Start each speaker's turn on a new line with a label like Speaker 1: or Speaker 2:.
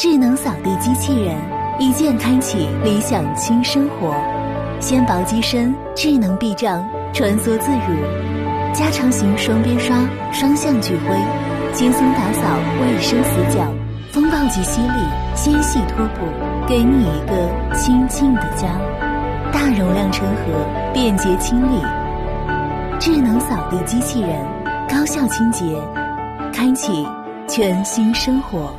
Speaker 1: 智能扫地机器人，一键开启理想轻生活。纤薄机身，智能避障，穿梭自如。加长型双边刷，双向聚灰，轻松打扫卫生死角。风暴级吸力，纤细拖布，给你一个清静的家。大容量称核，便捷清理。智能扫地机器人，高效清洁，开启全新生活。